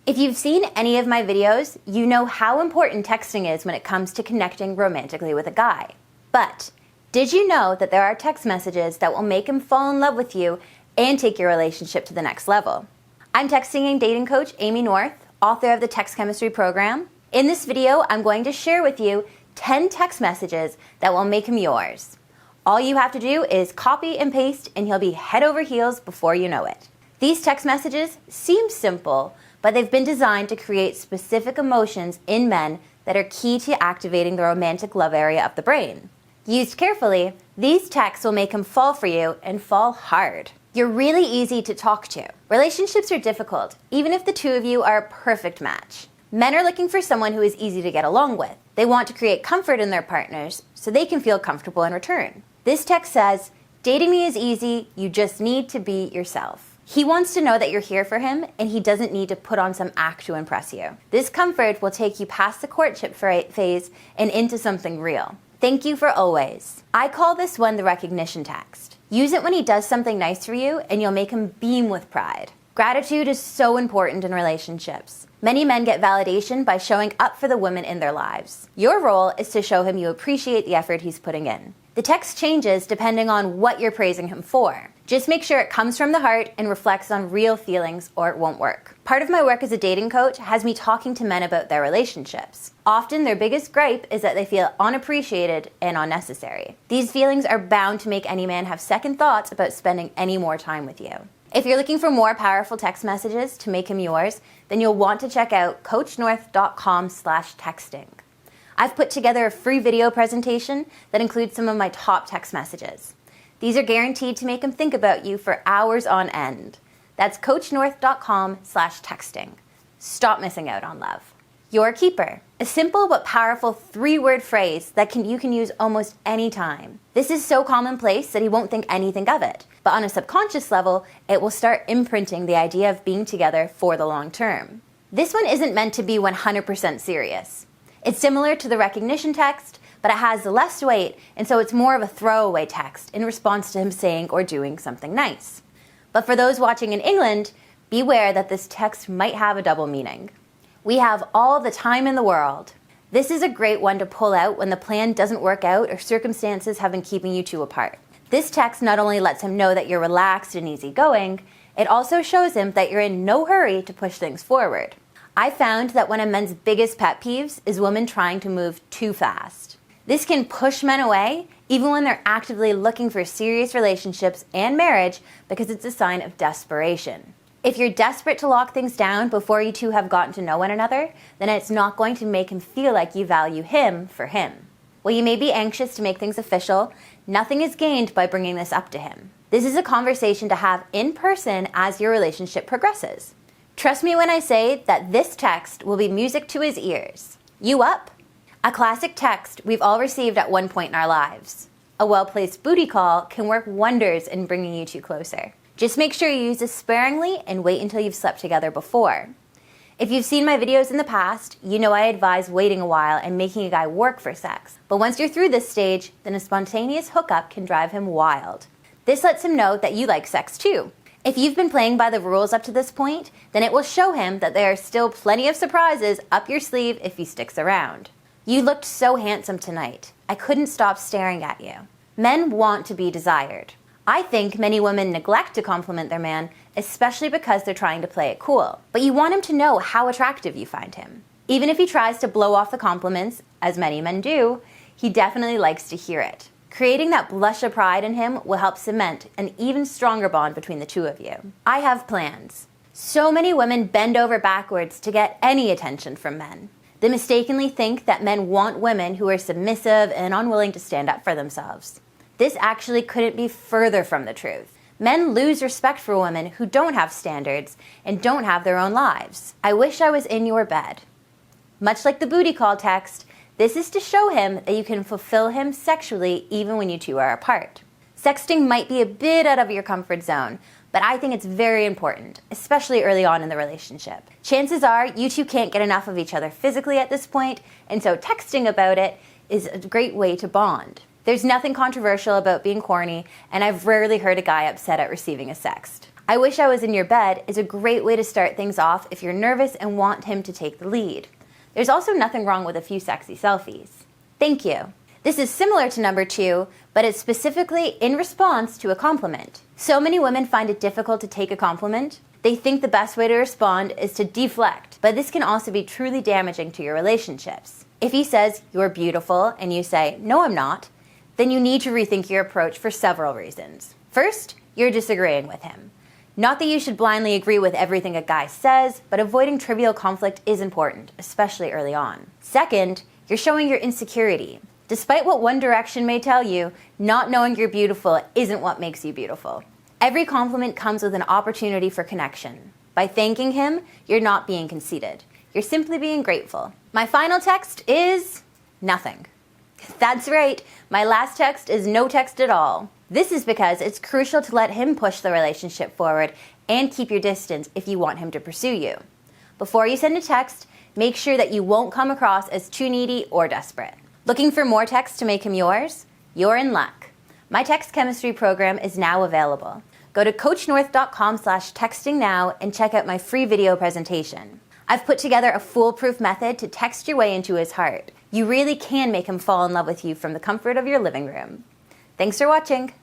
If you've seen any of my videos, you know how important texting is when it comes to connecting romantically with a guy. But did you know that there are text messages that will make him fall in love with you and take your relationship to the next level? I'm texting and dating coach Amy North, author of the Text Chemistry program. In this video, I'm going to share with you 10 text messages that will make him yours. All you have to do is copy and paste and he'll be head over heels before you know it. These text messages seem simple, but they've been designed to create specific emotions in men that are key to activating the romantic love area of the brain. Used carefully, these texts will make him fall for you and fall hard. You're really easy to talk to. Relationships are difficult, even if the two of you are a perfect match. Men are looking for someone who is easy to get along with. They want to create comfort in their partners so they can feel comfortable in return. This text says, "Dating me is easy, you just need to be yourself." He wants to know that you're here for him and he doesn't need to put on some act to impress you. This comfort will take you past the courtship phase and into something real. Thank you for always. I call this one the recognition text. Use it when he does something nice for you and you'll make him beam with pride. Gratitude is so important in relationships. Many men get validation by showing up for the women in their lives. Your role is to show him you appreciate the effort he's putting in. The text changes depending on what you're praising him for. Just make sure it comes from the heart and reflects on real feelings or it won't work. Part of my work as a dating coach has me talking to men about their relationships. Often their biggest gripe is that they feel unappreciated and unnecessary. These feelings are bound to make any man have second thoughts about spending any more time with you. If you're looking for more powerful text messages to make him yours, then you'll want to check out coachnorth.com/texting. I've put together a free video presentation that includes some of my top text messages. These are guaranteed to make him think about you for hours on end. That's coachnorth.com/texting. Stop missing out on love. Your keeper. A simple but powerful 3-word phrase that you can use almost any time. This is so commonplace that he won't think anything of it. But on a subconscious level, it will start imprinting the idea of being together for the long term. This one isn't meant to be 100% serious. It's similar to the recognition text, but it has less weight, and so it's more of a throwaway text in response to him saying or doing something nice. But for those watching in England, beware that this text might have a double meaning. We have all the time in the world. This is a great one to pull out when the plan doesn't work out or circumstances have been keeping you two apart. This text not only lets him know that you're relaxed and easygoing, it also shows him that you're in no hurry to push things forward. I found that one of men's biggest pet peeves is women trying to move too fast. This can push men away, even when they're actively looking for serious relationships and marriage, because it's a sign of desperation. If you're desperate to lock things down before you two have gotten to know one another, then it's not going to make him feel like you value him for him. While you may be anxious to make things official, nothing is gained by bringing this up to him. This is a conversation to have in person as your relationship progresses. Trust me when I say that this text will be music to his ears. You up? A classic text we've all received at one point in our lives. A well-placed booty call can work wonders in bringing you two closer. Just make sure you use this sparingly and wait until you've slept together before. If you've seen my videos in the past, you know I advise waiting a while and making a guy work for sex. But once you're through this stage, then a spontaneous hookup can drive him wild. This lets him know that you like sex too. If you've been playing by the rules up to this point, then it will show him that there are still plenty of surprises up your sleeve if he sticks around. You looked so handsome tonight. I couldn't stop staring at you. Men want to be desired. I think many women neglect to compliment their man, especially because they're trying to play it cool. But you want him to know how attractive you find him. Even if he tries to blow off the compliments, as many men do, he definitely likes to hear it. Creating that blush of pride in him will help cement an even stronger bond between the two of you. I have plans. So many women bend over backwards to get any attention from men. They mistakenly think that men want women who are submissive and unwilling to stand up for themselves. This actually couldn't be further from the truth. Men lose respect for women who don't have standards and don't have their own lives. I wish I was in your bed. Much like the booty call text, this is to show him that you can fulfill him sexually even when you two are apart. Sexting might be a bit out of your comfort zone, but I think it's very important, especially early on in the relationship. Chances are you two can't get enough of each other physically at this point, and so texting about it is a great way to bond. There's nothing controversial about being corny, and I've rarely heard a guy upset at receiving a sext. "I wish I was in your bed" is a great way to start things off if you're nervous and want him to take the lead. There's also nothing wrong with a few sexy selfies. "Thank you." This is similar to number 2, but it's specifically in response to a compliment. So many women find it difficult to take a compliment. They think the best way to respond is to deflect, but this can also be truly damaging to your relationships. If he says, "You're beautiful," and you say, "No, I'm not," then you need to rethink your approach for several reasons. First, you're disagreeing with him. Not that you should blindly agree with everything a guy says, but avoiding trivial conflict is important, especially early on. Second, you're showing your insecurity. Despite what One Direction may tell you, not knowing you're beautiful isn't what makes you beautiful. Every compliment comes with an opportunity for connection. By thanking him, you're not being conceited. You're simply being grateful. My final text is nothing. That's right, my last text is no text at all. This is because it's crucial to let him push the relationship forward and keep your distance if you want him to pursue you. Before you send a text, make sure that you won't come across as too needy or desperate. Looking for more texts to make him yours? You're in luck. My text chemistry program is now available. Go to coachnorth.com/textingnow and check out my free video presentation. I've put together a foolproof method to text your way into his heart. You really can make him fall in love with you from the comfort of your living room. Thanks for watching.